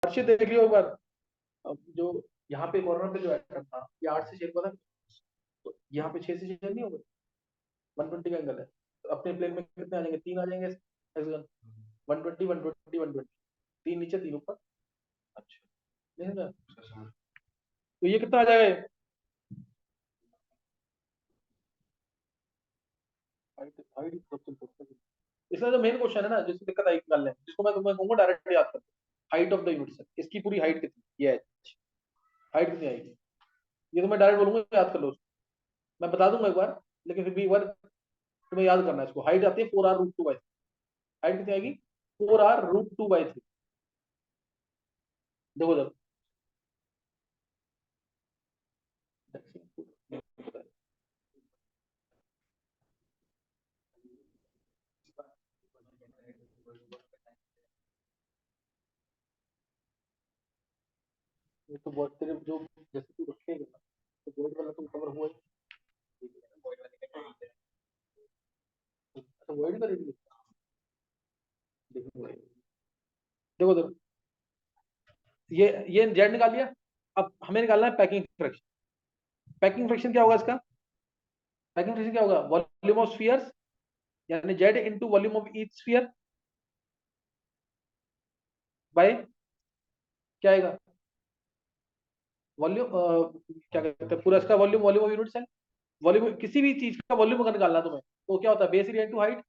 हर्षित देख लियो एक बार। अब जो यहाँ पे कॉर्नर पे जो एटम था ये 8 से शेयर हुआ था, तो यहाँ पे 6 से शेयर नहीं होगा। 120 का एंगल है, तो अपने प्लेन में कितने आ जाएंगे, 3 आ जाएंगे हेक्सागन। 120 120 120, 3 नीचे 3 ऊपर। अच्छा, नहीं समझा? तो ये कितना आ जाएगा? इसका जो मेन क्वेश्चन है ना, जिसकी दिक्कत आई निकालने में, जिसको मैं तुम्हें कहूंगा डायरेक्ट याद कर, हाइट ऑफ द यूनिट, इसकी पूरी हाइट कितनी, ये हाइट कितनी आएगी, ये तो मैं डायरेक्ट बोलूंगा, याद कर लो उसको। मैं बता दूंगा एक बार, लेकिन फिर भी एक बार तुम्हें याद करना है इसको। हाइट आती है 4r√2/3। हाइट कितनी आएगी? 4r√2/3। देखो जब, ये तो बहुत तेरे जो, जैसे तू रखेगा ना, तो बोर्ड वाला तो कवर हुआ ही। अच्छा, वर्ड करेंगे। देखो देखो देखो, ये जेड निकाल लिया। अब हमें निकालना है पैकिंग फ्रैक्शन। पैकिंग फ्रैक्शन क्या होगा इसका? पैकिंग फ्रैक्शन क्या होगा? वॉल्यूम ऑफ स्फीयर्स, यानी Z into volume of each sphere by क्या आएगा? वॉल्यूम, क्या कहते हैं, पूरा इसका volume, volume of unit cell. Volume किसी भी चीज का वॉल्यूम अगर निकालना है तुम्हें, तो क्या होता है? Base area into height.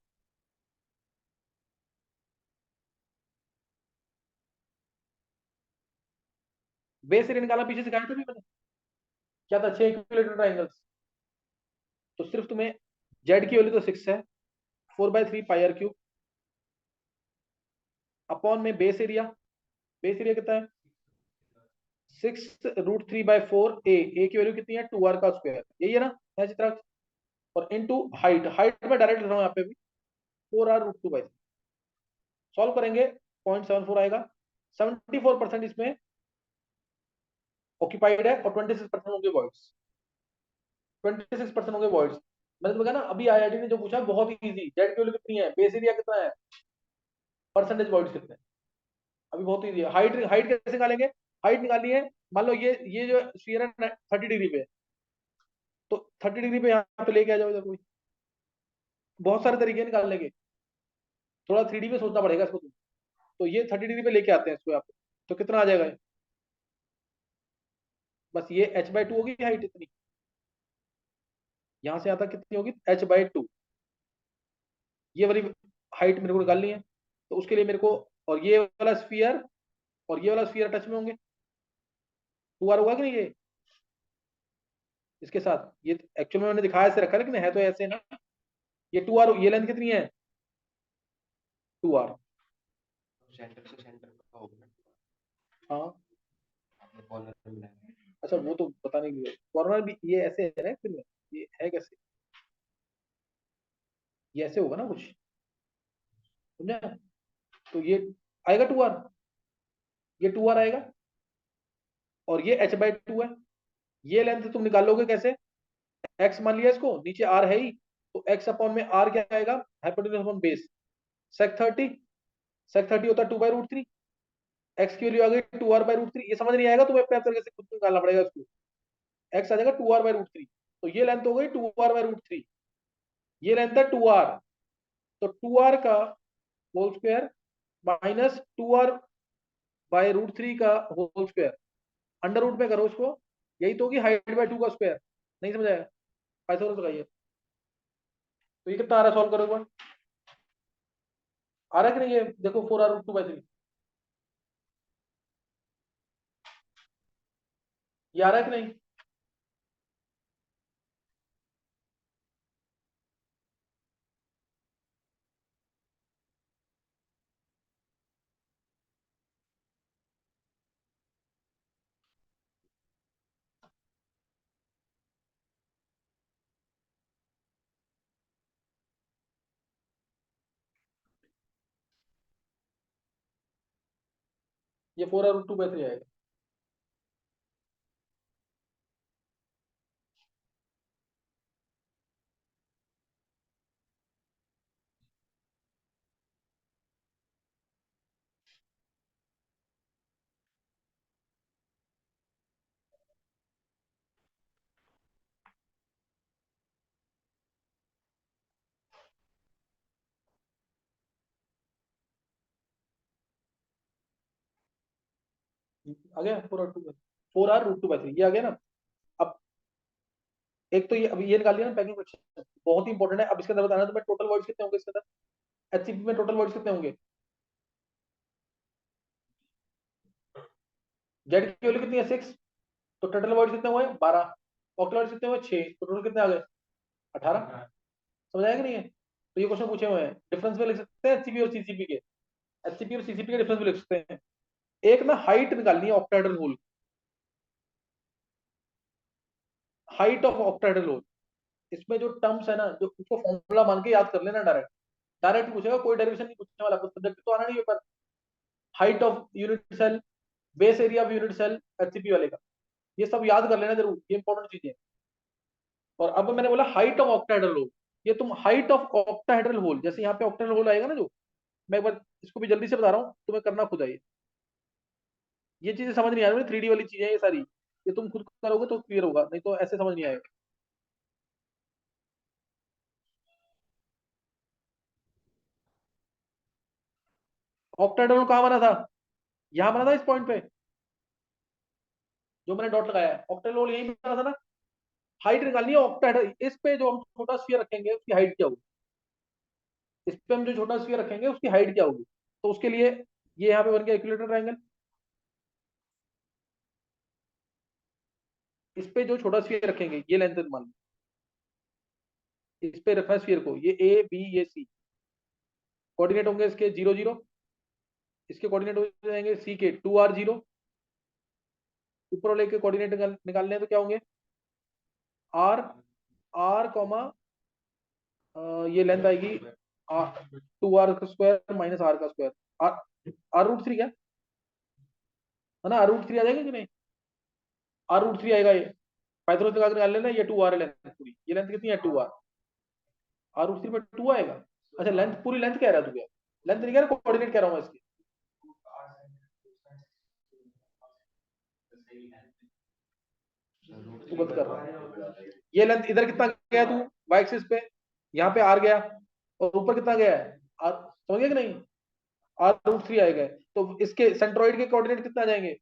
Base area निकालना पीछे सिखाया था भी मैंने। क्या था? 6 इक्विलेटरल ट्राइंगल्स। तो सिर्फ तुम्हें जेड की वैल्यू तो 6 है, 4/3 पाई r क्यूब अपॉन में बेस एरिया। बेस एरिया कितना है? 6√3/4 ए की वैल्यू कितनी है? 2r का स्क्वायर, यही है ना? है चित्रांश? और इनटू हाइट, हाइट में डायरेक्ट लिख रहा हूँ यहाँ पे भी, 4r√2/3। सॉल्व करेंगे, 0.74 आएगा। 74% इसमें ऑक्यूपाइड है और 26% होंगे वॉइड्स। 26% होंगे वॉइड्स। मैंने तुम्हें कहा ना, अभी आईआईटी ने जो पूछा बहुत इजी, जेड की वैल्यू कितनी है, बेस एरिया कितना है, परसेंटेज वॉइड्स कितने हैं। अभी बहुत इजी है। हाइट, हाइट कैसे निकालेंगे? हाइट निकालनी है, मान लो ये जो स्फीयर है 30 डिग्री पे, तो 30 डिग्री पे यहाँ पे लेके आ जाओ इधर कोई। बहुत सारे तरीके निकालने के, थोड़ा 3D में सोचना पड़ेगा इसको तुम। तो ये 30 डिग्री पे लेके आते हैं इसको यहाँ पे, तो कितना आ जाएगा ये? बस ये h/2 होगी हाइट इतनी। यहाँ से यहाँ तक कितनी होगी? h/2। ये वाली हाइट मेरे को निकालनी है, तो उसके लिए मेरे को, और ये वाला स्फीयर और ये वाला स्फीयर टच में होंगे, 2r होगा कि नहीं ये इसके साथ? ये एक्चुअल में मैंने दिखाया ऐसे रखा, लेकिन है तो ऐसे ना। ये 2r, ये लेंथ कितनी है? 2r। सेंटर से सेंटर का होगा। हाँ, आपने कॉर्नर में मिलाया। अच्छा वो तो पता नहीं, कॉर्नर भी ये ऐसे है ना एक्चुअल में, ये है कैसे? ये ऐसे होगा ना कुछ, समझा? तो ये आएगा 2r, ये 2r आएगा, और ये h/2 है। ये लेंथ तुम निकालोगे कैसे? x मान लिया इसको, नीचे r है ही, तो x अपॉन में r क्या आएगा? Hypotenuse upon base, sec 30। sec 30 होता है 2/√3। x की वैल्यू आ गई 2r/√3। ये समझ नहीं आएगा तुम्हें, अपने आप तरीके से खुद को निकालना पड़ेगा इसको। x आ जाएगा 2r/√3, तो ये लेंथ हो गई 2r/√3। ये लेंथ है 2r, तो 2r का होल स्क्वायर माइनस 2r/√3 का होल स्क्वायर, अंडर रूट में करो इसको, यही तो होगी हाइट/2 का स्क्वायर। नहीं समझ आया? पाइथागोरस लगाइए। तो ये कितना आ रहा है? सॉल्व करो एक बार। आ रहा है कि नहीं ये? देखो 4r√2/3, ये आ रहा है कि नहीं? ये 4r√2/3 आएगा। आ गया 4R2 4R√2/3 ये आ गया ना। अब एक तो ये अभी ये निकाल लिया ना पैकिंग फ्रैक्शन, बहुत ही इंपॉर्टेंट है। अब इसके अंदर बताना तुम्हें टोटल वॉइड्स कितने होंगे इसके अंदर, एचसीपी में टोटल वॉइड्स कितने होंगे। जेड की वैल्यू कितनी है 6, तो टोटल वॉइड्स कितने हुए 12, ऑक्टल वॉइड्स कितने हुए 6, तो टोटल कितने आ गए 18। समझ आया कि नहीं है। तो ये क्वेश्चन पूछे हुए हैं, डिफरेंस में लिख सकते हैं एचसीपी और सीसीपी के, एचसीपी और सीसीपी के डिफरेंस में लिख सकते हैं। एक ना हाइट निकालनी है octahedral hole, height of octahedral hole. इसमें जो टर्म्स है ना, जो उसको फॉर्मूला मान के याद कर लेना, डायरेक्ट डायरेक्ट पूछेगा, कोई डेरिवेशन नहीं पूछने वाला, कुछ सब्जेक्ट तो आना नहीं है पर। Height of unit cell, base area of unit cell HCP वाले का, ये सब याद कर लेना जरूर, ये इंपॉर्टेंट चीजें। और अब मैंने बोला हाइट ऑफ ऑक्टाहेड्रल होल, ये तुम हाइट ऑफ ऑक्टाहेड्रल होल, जैसे यहाँ पे ऑक्टाहेड्रल होल आएगा ना जो, मैं एक बार इसको भी जल्दी से बता रहा हूँ, तुम्हें करना खुद है ये चीजें समझ नहीं आ रही, 3D वाली चीजें ये सारी, ये तुम खुद करोगे तो क्लियर होगा, नहीं तो ऐसे समझ नहीं आएगा। ऑक्टाहेड्रल कहाँ बना था, यहाँ बना था इस पॉइंट पे, जो मैंने डॉट लगाया है, ऑक्टाहेड्रल यहीं बना था ना। हाइट निकालनी है ऑक्टाहेड्रल, इस पे जो हम छोटा स्फीयर रखेंगे उसकी हाइट क्या होगी, इस पे हम जो छोटा स्फीयर रखेंगे उसकी हाइट क्या होगी। तो उसके लिए ये यहाँ पे बन गया इक्विलेटरल ट्रायंगल, इस पे जो छोटा स्फीयर रखेंगे ये लेंथ मान लो, इस पे रखना स्फीयर को, ये ए बी ये सी, कोऑर्डिनेट होंगे इसके 0 0, इसके कोऑर्डिनेट हो जाएंगे सी के 2R0, ऊपर वाले के कोऑर्डिनेट निकालने हैं तो क्या होंगे आर, आर कॉमा ये लेंथ आएगी 2R² माइनस आर का स्क्वायर, आर आर√3 क्या है ना, आर√3 आ जाएगा कि नहीं, आर√3 आएगा ये, पाइथागोरस लगा के निकाल लेना, ये 2R लेंथ पूरी, ये लेंथ कितनी है 2R, आर√3 पे 2 आएगा। अच्छा लेंथ पूरी लेंथ कह रहा है तू, क्या लेंथ नहीं कह रहा, कोऑर्डिनेट कह रहा हूं मैं इसकी, तू बंद कर रहा है। ये लेंथ इधर कितना गया तू वाई एक्सिस पे, यहाँ पे आर गया, और ऊपर कितना गया है आर, समझ गया कि नहीं, आर√3 आएगा। तो इसके सेंट्रोइड के कोऑर्डिनेट कितना आ जाएंगे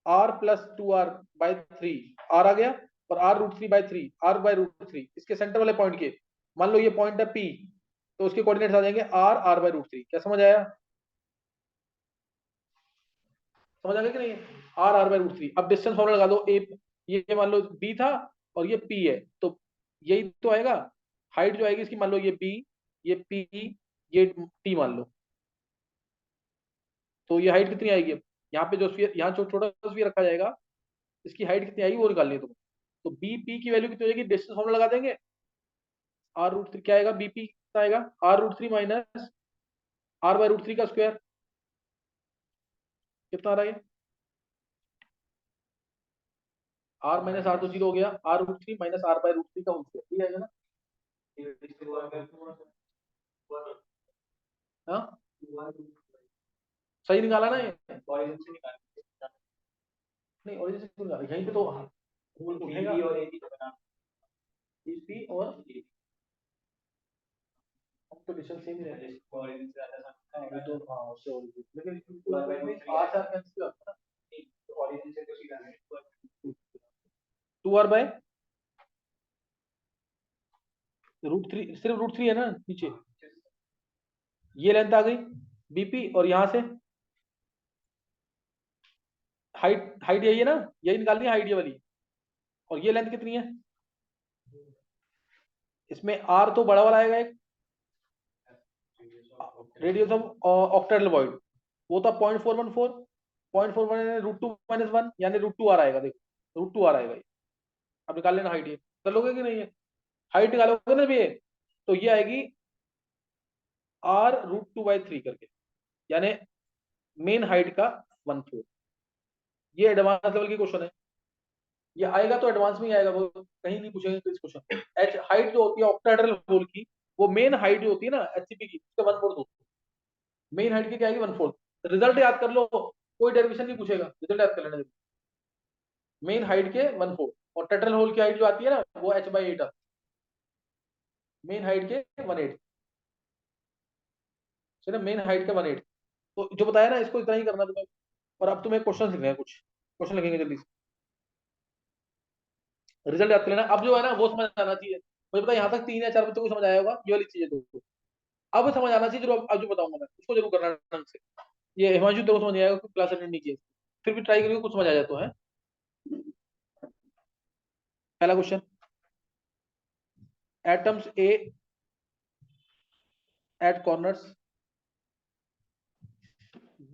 r+2r/3, आर आ गया, और r√3/3, r/√3 इसके सेंटर वाले पॉइंट के, मान लो ये पॉइंट है P, तो उसके कोऑर्डिनेट्स आ जाएंगे r/√3। क्या समझ आया, समझ आ गया कि नहीं, r/√3। अब डिस्टेंस फॉर्मूला लगा दो, ए ये मान लो B था और ये P है, तो यही तो आएगा हाइट जो आएगी इसकी, मान लो ये B ये P ये T मान लो, तो ये हाइट कितनी आएगी, यहाँ पे जो स्फीयर, यहाँ जो छोटा स्फीयर रखा जाएगा इसकी हाइट कितनी आएगी वो निकालनी है तुम्हें। तो बी पी की वैल्यू कितनी हो जाएगी, डिस्टेंस फॉर्मूला लगा देंगे, r√3 क्या आएगा, बीपी कितना आएगा r√3 माइनस r/√3 का स्क्वायर, कितना आ रहा है, r माइनस r तो 0 हो गया, r√3 माइनस r/√3 का होल स्क्वायर, ठीक है ना। हाँ सही निकाला ना ये, नहीं ओरिजिन से क्यों निकाला, यहीं पे तो उठेगा बीपी और अब तो डिस्टेंस सेम ही रहेगा, हाँ वो तो हाँ उससे origin। लेकिन r से r कैंसिल होता है ना, 2r/√3, सिर्फ √3 है ना नीचे, ये लेंथ आ गई बीपी, और यहां से हाइट, हाइट यही है ना, यही निकालनी है हाइट ये वाली, और ये लेंथ कितनी है, इसमें आर तो बड़ा वाला आएगा एक, रेडियस ऑफ ऑक्टेटल वॉइड वो था 0.414, 0.41 यानी √2 - 1 यानी √2r आएगा, देखो √2r आएगा ये। अब निकाल लेना हाइट, ये कर लोगे कि नहीं है, हाइट निकालोगे ना भी ये, तो ये आएगी r√2/3 करके, यानी मेन हाइट का 1/4। ये एडवांस लेवल की क्वेश्चन है, ये आएगा तो एडवांस में ही आएगा, वो कहीं नहीं पूछेंगे इस क्वेश्चन। एच हाइट जो होती है ऑक्टाहेड्रल होल की, वो मेन हाइट जो होती है ना एचसीपी की, उसका 1/4 होती है, मेन हाइट की क्या आएगी 1/4। रिजल्ट याद कर लो, कोई डेरिवेशन नहीं पूछेगा, रिजल्ट याद कर लेना, मेन हाइट के 1/4, और टेट्रल होल की हाइट जो आती है ना वो h/8 आती है, मेन हाइट के 1/8, मेन हाइट का 1/8। तो जो बताया ना इसको इतना ही करना तुम्हें, और अब तुम्हें क्वेश्चन लिखना है, कुछ क्वेश्चन लिखेंगे जल्दी से। रिजल्ट याद कर लेना। अब जो है ना वो समझ आना चाहिए। मुझे पता है यहाँ तक 3 या 4 बच्चों को समझ आया होगा, ये वाली चीजें दो। अब समझ आना चाहिए, जो अब जो बताऊंगा मैं उसको जरूर करना ढंग से। ये हिमांशु तेरे को समझ नहीं आएगा, क्लास अटेंड नहीं की है। फिर भी ट्राई करिए, कुछ समझ आ जाए तो है। पहला question, atoms A at corners,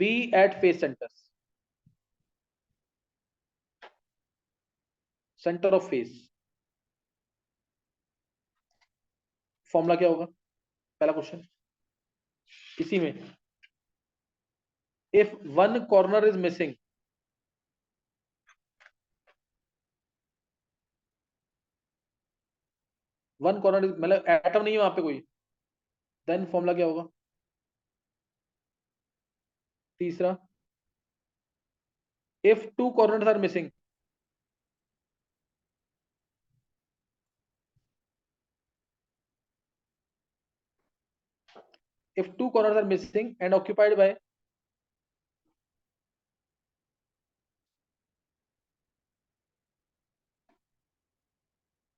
B at face centres, centre of face, formula क्या होगा? पहला क्वेश्चन इसी में, if one corner is missing, one corner is मतलब एटम नहीं है वहां पे कोई, देन फॉर्मूला क्या होगा? तीसरा, if two corners are missing, if two corners are missing and occupied by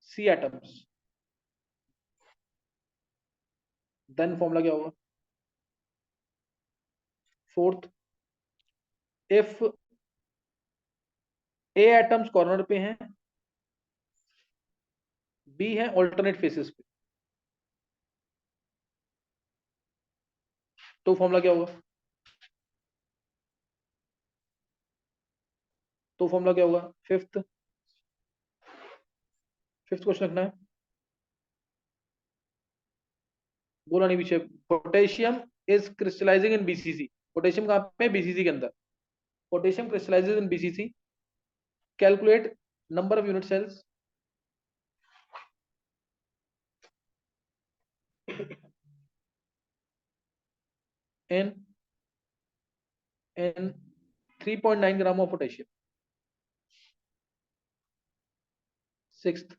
C atoms, then formula क्या होगा? Fourth, if A atoms corner पे हैं, B है ऑल्टरनेट फेसेस पे, तो फॉर्मूला क्या होगा? तो फॉर्मूला क्या होगा? फिफ्थ, फिफ्थ क्वेश्चन रखना है। बोला नहीं पीछे, potassium is crystallizing in BCC, potassium कहां पे? बीसीसी के अंदर। Potassium crystallizes in BCC, calculate number of unit cells in in 3.9 gram of potassium. Sixth,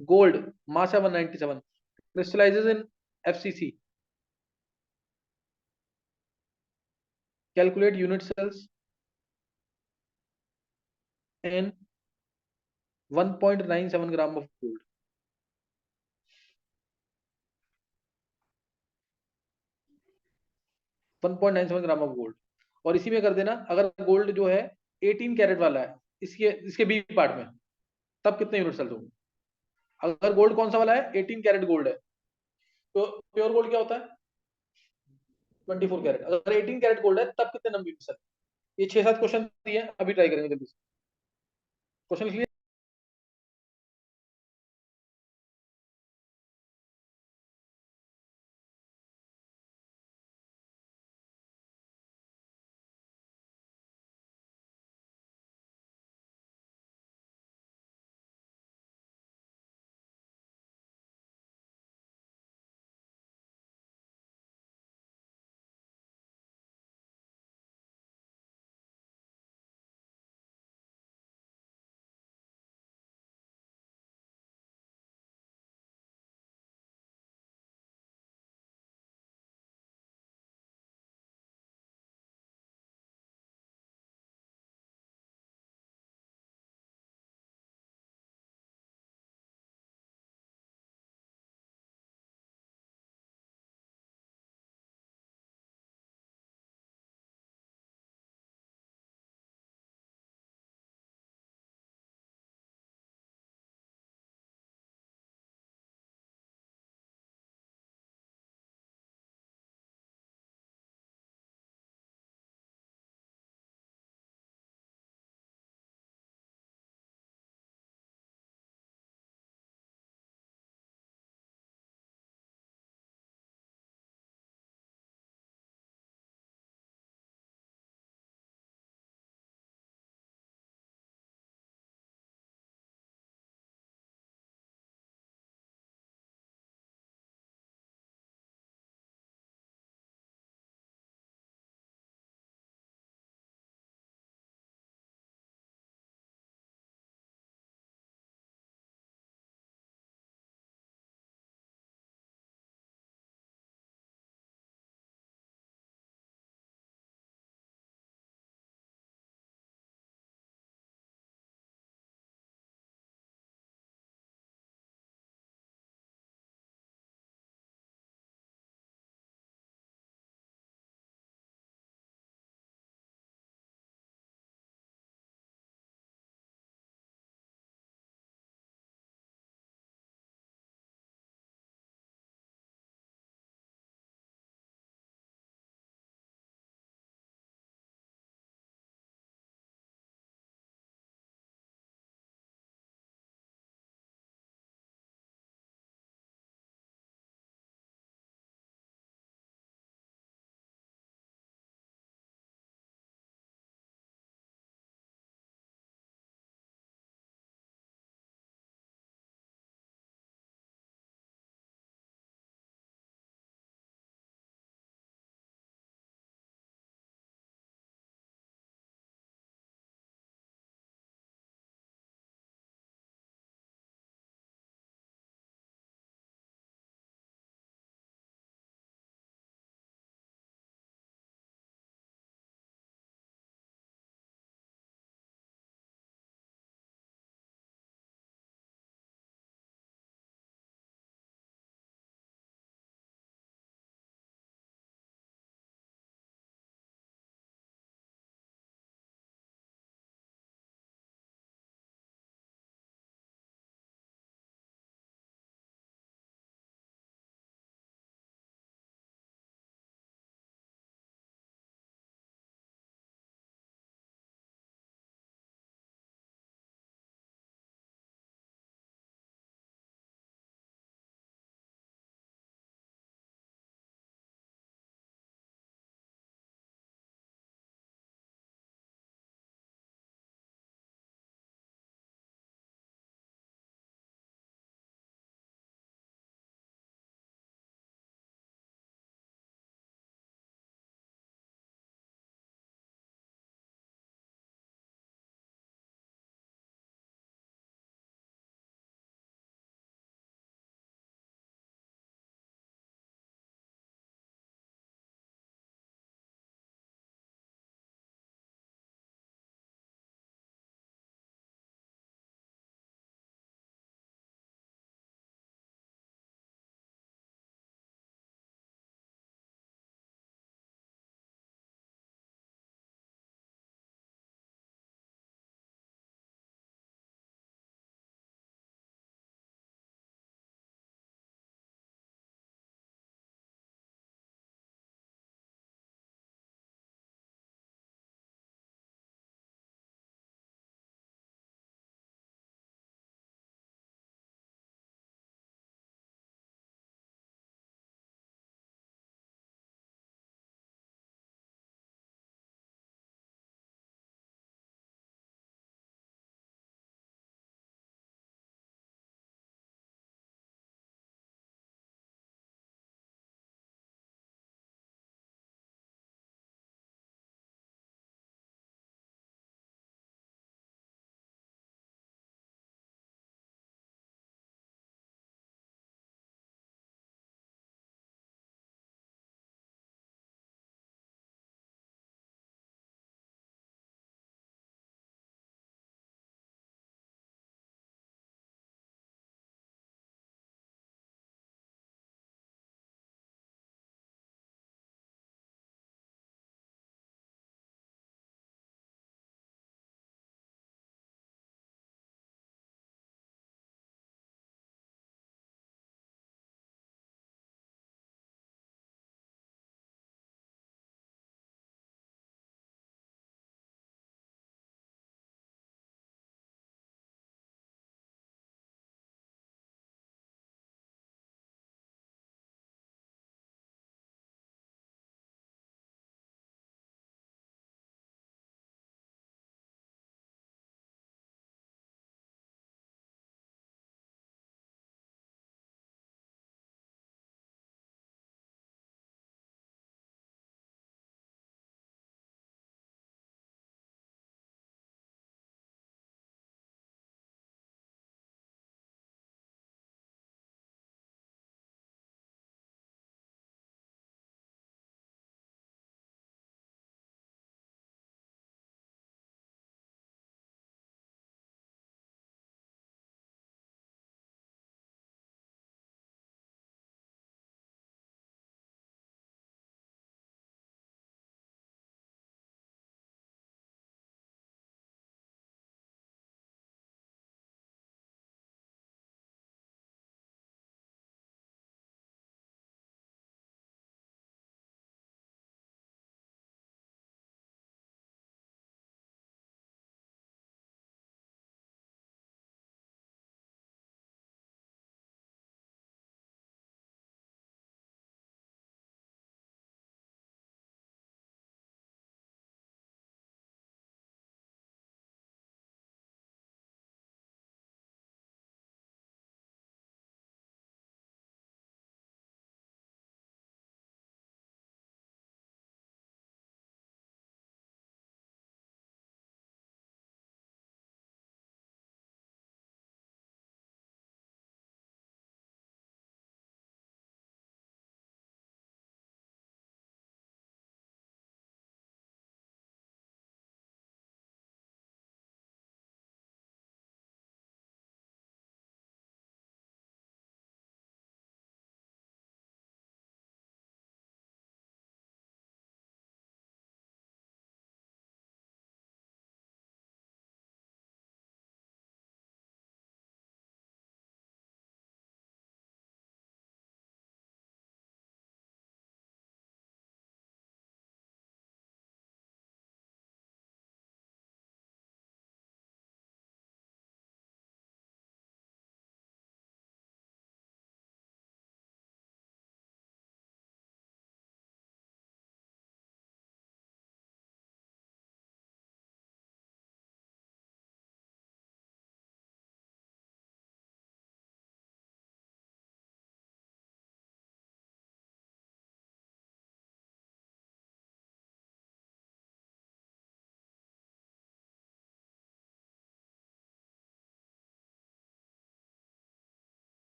gold mass है 197, crystallizes in FCC, calculate unit cells in 1.97 gram of gold. 1.97 gram of gold. और इसी में कर देना, अगर gold जो है 18 carat वाला है, इसके इसके बी पार्ट में, तब कितने यूनिट सेल्स होंगे? अगर गोल्ड कौन सा वाला है? 18 कैरेट गोल्ड है, तो प्योर गोल्ड क्या होता है? 24 कैरेट। अगर 18 कैरेट गोल्ड है तब कितने नंबर यूनिट सेल? ये 6-7 क्वेश्चन दिए, अभी ट्राई करेंगे जल्दी से। क्वेश्चन लिख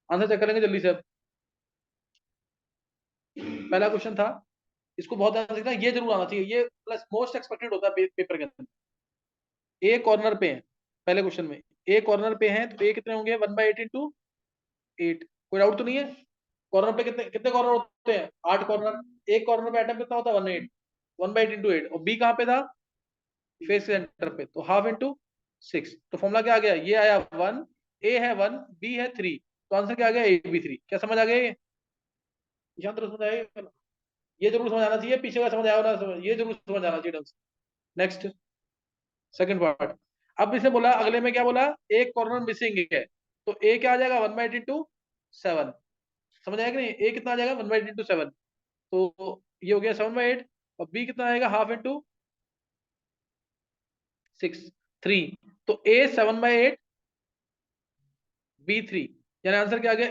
आंसर चेक करेंगे जल्दी से अब। पहला क्वेश्चन था, इसको बहुत ध्यान से देखना, ये जरूर आना चाहिए, ये प्लस मोस्ट एक्सपेक्टेड होता है पेपर के अंदर। ए कॉर्नर पे है, पहले क्वेश्चन में ए कॉर्नर पे है, तो ए कितने होंगे 1/8 इंटू 8। कोई डाउट तो नहीं है? कॉर्नर पे कितने कितने कॉर्नर होते हैं? 8 कॉर्नर। एक कॉर्नर पे एटम कितना होता है? 1/8, 1/8 इंटू 8। और बी कहाँ पे था? फेस सेंटर पे, तो हाफ इंटू 6। तो फॉर्मूला क्या आ गया? ये आया 1, ए है 1, बी है 3, तो आंसर क्या आ गया? A B 3। क्या समझ आ गया? ये ध्यान तो समझ आएगा, ये जरूर समझ आना चाहिए, पीछे का समझ आया ना समझ, ये जरूर समझ आना चाहिए ढंग से। Next, second part. अब इसे बोला, अगले में क्या बोला? एक कॉर्नर मिसिंग है, तो ए क्या आ जाएगा? 1/8 इंटू 7। समझ आएगा कि नहीं? ए कितना आ जाएगा? 1/8 इंटू 7, तो ये हो गया 7/8। और बी कितना आएगा? Half into 6, 3। तो ए 7/8, बी 3, यानी आंसर क्या आ गया?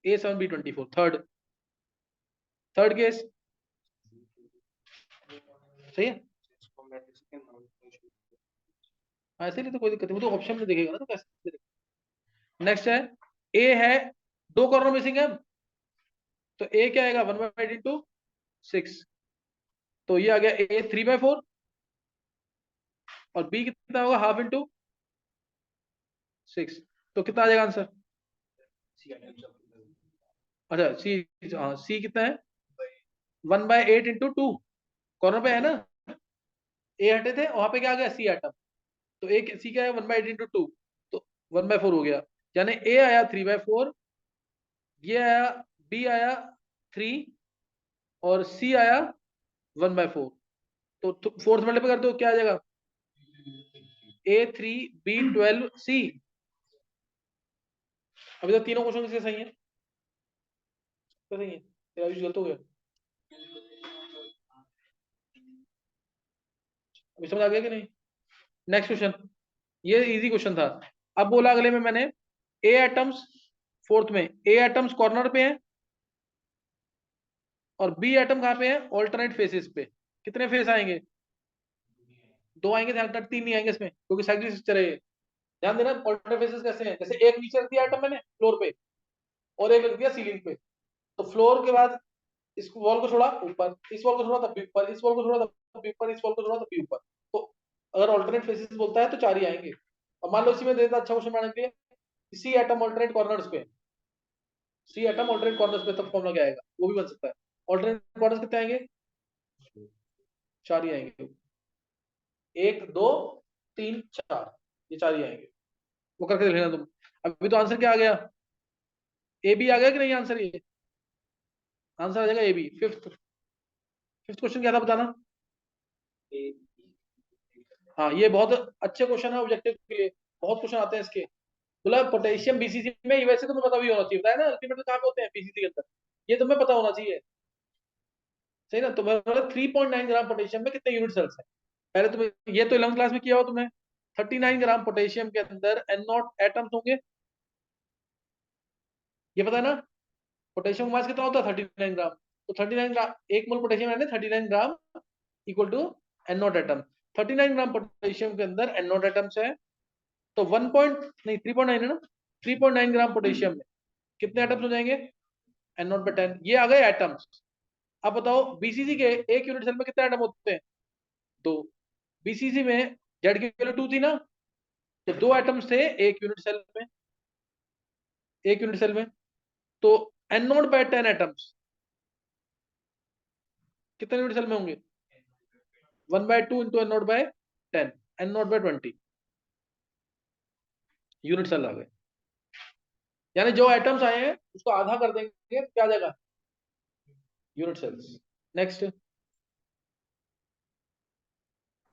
A7B 24। थर्ड केस सही है। इसको मैट्रिक्स के नाम से ऐसे नहीं तो कोई दिक्कत नहीं, वो तो ऑप्शन में दिखेगा ना, तो कैसे? नेक्स्ट है, ए है, दो कॉर्नर मिसिंग है, तो ए क्या आएगा? 1/8 इंटू 6, तो ये आ गया ए 3/4। और बी कितना होगा? हाफ इंटू 6, तो कितना आ जाएगा आंसर? अच्छा सी, हाँ सी कितना है? 1/8 इंटू 2, कॉर्नर पे है ना, ए हटे थे, वहां पे क्या आ गया? सी आइटम। तो ए सी क्या है? 1/8 इंटू 2, तो 1/4 हो गया, यानी ए आया 3/4, ये आया, बी आया 3, और सी आया 1/4। तो फोर्थ मल्टीप्लाई कर दो, क्या आ जाएगा? A3B12C। अभी तक तीनों क्वेश्चन किसके सही है? तो सही है, तेरा भी गलत हो गया। अभी समझ आ गया कि नहीं? नेक्स्ट क्वेश्चन, ये इजी क्वेश्चन था। अब बोला अगले में मैंने, ए एटम्स, फोर्थ में ए एटम्स कॉर्नर पे है, और बी एटम कहाँ पे है? ऑल्टरनेट फेसेस पे। कितने फेस आएंगे? दो आएंगे, ध्यान रखना, तीन नहीं आएंगे इसमें, क्योंकि साइक्लिक स्ट्रक्चर है ये। ध्यान देना, ऑल्टरनेट फेसेस कैसे हैं? जैसे एक नीचे रख दिया आइटम मैंने फ्लोर पे, और एक रख दिया सीलिंग पे, तो फ्लोर के बाद इस वॉल को छोड़ा ऊपर, इस वॉल को छोड़ा तब भी ऊपर, इस वॉल को छोड़ा तब भी ऊपर, इस वॉल को छोड़ा तब भी ऊपर। तो अगर ऑल्टरनेट फेसेस बोलता है तो चार ही आएंगे। अब मान लो इसी में देता अच्छा क्वेश्चन बनाने के लिए, सी एटम ऑल्टरनेट कॉर्नर्स पे, सी एटम ऑल्टरनेट कॉर्नर्स पे, तब फॉर्मूला क्या आएगा? वो भी बन सकता है। ऑल्टरनेट कॉर्नर्स कितने आएंगे? चार ही आएंगे, एक दो तीन चार, ये चार ही आएंगे। वो करके देख लेना तुम। अभी तो आंसर क्या आ गया? ए बी आ गया कि नहीं आंसर? ये आंसर आ जाएगा A B. Fifth, fifth question क्या था बताना? हाँ ये बहुत अच्छे क्वेश्चन है ऑब्जेक्टिव के लिए, बहुत क्वेश्चन आते हैं इसके। बोला पोटेशियम बीसीसी में, वैसे तुम्हें पता भी होना चाहिए, बताया ना अल्टीमेटली कहाँ पे होते हैं? बीसीसी के अंदर, ये तुम्हें पता होना चाहिए, सही ना? तुम्हें 3.9 ग्राम पोटेशियम में कितने यूनिट सेल्स है? पहले तुम्हें ये तो 11th क्लास में किया हो तुमने। 39 ग्राम पोटेशियम के अंदर एन नॉट एटम्स होंगे, ये पता है ना? पोटेशियम मास कितना होता है? 39 ग्राम। तो 39 ग्राम, एक मोल पोटेशियम यानी 39 gram equal to N naught atom. 39 gram potassium के अंदर एन नॉट एटम्स है, तो 1 पॉइंट नहीं 3.9 है ना, 3.9 ग्राम पोटेशियम में कितने एटम्स हो जाएंगे? एन नॉट बाय 10, ये आ गए एटम्स। अब बताओ बीसीसी के एक यूनिट सेल में कितने एटम होते हैं? दो। बीसीसी में जेड की वैल्यू 2 थी ना, तो दो एटम्स थे एक यूनिट सेल में, एक यूनिट सेल में। तो एन नॉट बाय 10 एटम्स कितने यूनिट सेल में होंगे? 1/2 into N nought by 10, N nought by 20 unit cell आ गए। यानी जो एटम्स आए हैं उसको आधा कर देंगे, क्या आ जाएगा? Unit sales. नेक्स्ट,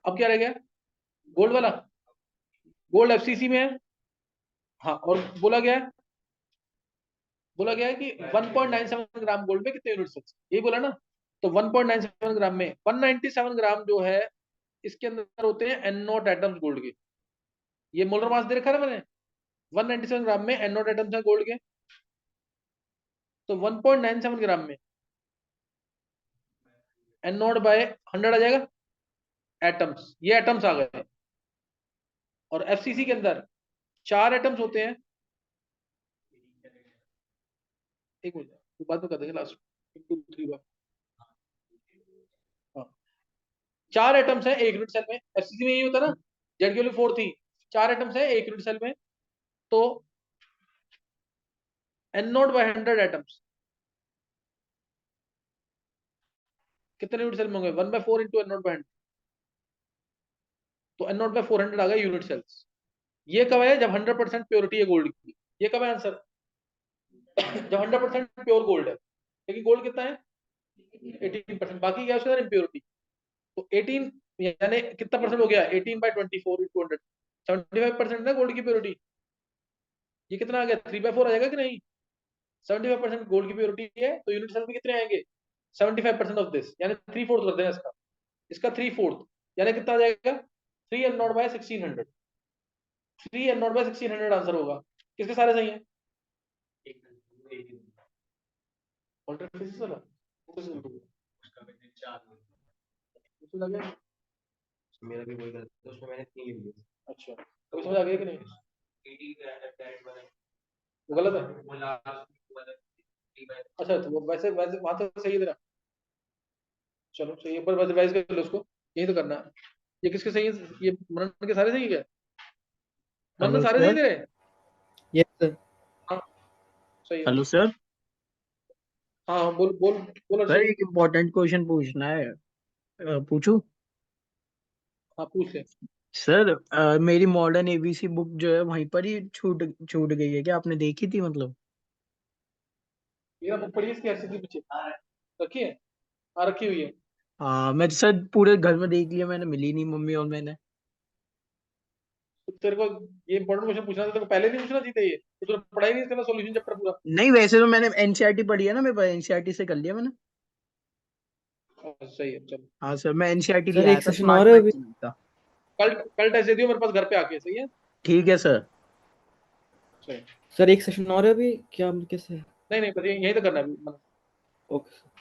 अब क्या रह गया? गोल्ड वाला। गोल्ड एफसीसी में है, हाँ, और बोला गया है, बोला गया है कि 1.97 ग्राम गोल्ड में कितने यूनिट सेल्स, ये बोला ना? तो 1.97 ग्राम में 197 ग्राम जो है, इसके अंदर होते हैं एन नॉट एटम्स गोल्ड के। ये मोलर मास दे रखा है ना मैंने, 197 ग्राम में एन नॉट एटम्स है गोल्ड के, तो 1.97 ग्राम में एन नॉट बाय 100 आ जाएगा एटम्स, ये एटम्स आ गए। और एफसीसी के अंदर चार एटम्स होते हैं, एक मिनट बाद में कर देंगे लास्ट 2 3 बार। हाँ 4 एटम्स हैं एक यूनिट सेल में, एफसीसी में यही होता है ना, जेड की वैल्यू 4 थी, 4 एटम्स हैं एक यूनिट सेल में, तो n नॉट बाय 100 एटम्स कितने यूनिट सेल में होंगे, 1/4 इंटू n नॉट बाय 100, तो n नॉट बाय 400 आ गया यूनिट सेल्स। ये कब है, जब 100% प्योरिटी है गोल्ड की। ये कब है आंसर, जब 100% प्योर गोल्ड है, लेकिन गोल्ड कितना है 18%, बाकी क्या है उसके अंदर इम्प्योरिटी। तो 18 यानी कितना परसेंट हो गया, 18/24 इंटू 100, 75% ना गोल्ड की प्योरिटी। ये कितना आ गया, 3/4 आ जाएगा कि नहीं, 75% गोल्ड की प्योरिटी है, तो यूनिट सेल में कितने आएंगे 75% ऑफ दिस, यानी 3/4 कर देना इसका, इसका 3/4 यानी कितना आ जाएगा 3n0/1600, 3n0/1600 आंसर होगा। किसके सारे सही है, ऑल्टरनेट फिजिक्स वाला उसका मैंने 4 उसमें लग गया। मेरा भी वही गलत है, उसमें मैंने 3 लिख दिए। अच्छा तो समझ आ गया कि नहीं, 80 डायरेक्ट वाला वो गलत है। वो लास्ट वाला 3 बाय अच्छा तो वो वैसे वैसे वहां तो सही है तेरा, चलो सही है, पर रिवाइज कर लो उसको, यही तो करना है। ये किसके सही है, ये मनन के सारे सही है क्या, मनन हेलो सारे सही सर। तेरे। Yes sir. हाँ सही है। Hello sir. हाँ हाँ, बोल बोल बोल सर अर्षद। एक इम्पोर्टेंट क्वेश्चन पूछना है, पूछूं? हाँ पूछ ले। सर मेरी मॉडर्न एबीसी बुक जो है वहीं पर ही छूट छूट गई है क्या, आपने देखी थी मतलब? मेरा बुक पड़ी है इसकी हर चीज पीछे रखी है, हाँ रखी हुई है। हाँ मैं सर पूरे घर में देख लिया, मैंने मिली नहीं मम्मी और मैंने। तो तेरे को ये इंपॉर्टेंट क्वेश्चन पूछना था, तेरे को पहले नहीं पूछना चाहिए ये, तो तूने पढ़ा ही नहीं इसका सॉल्यूशन चैप्टर पूरा। नहीं वैसे तो मैंने एनसीईआरटी पढ़ी है ना, मेरे पास एनसीईआरटी से कर लिया मैंने। सही है चलो। हाँ सर मैं एनसीईआरटी ले सर आया एक था, सेशन स्मार्ट और है मैथ अभी। का। कल कल टेस्ट दे दियो मेरे पास घर पे आके, सही है। ठीक है सर। सही। सर एक सेशन और है अभी क्या, कैसे? नहीं नहीं बस यही तो करना है अभी। ओके।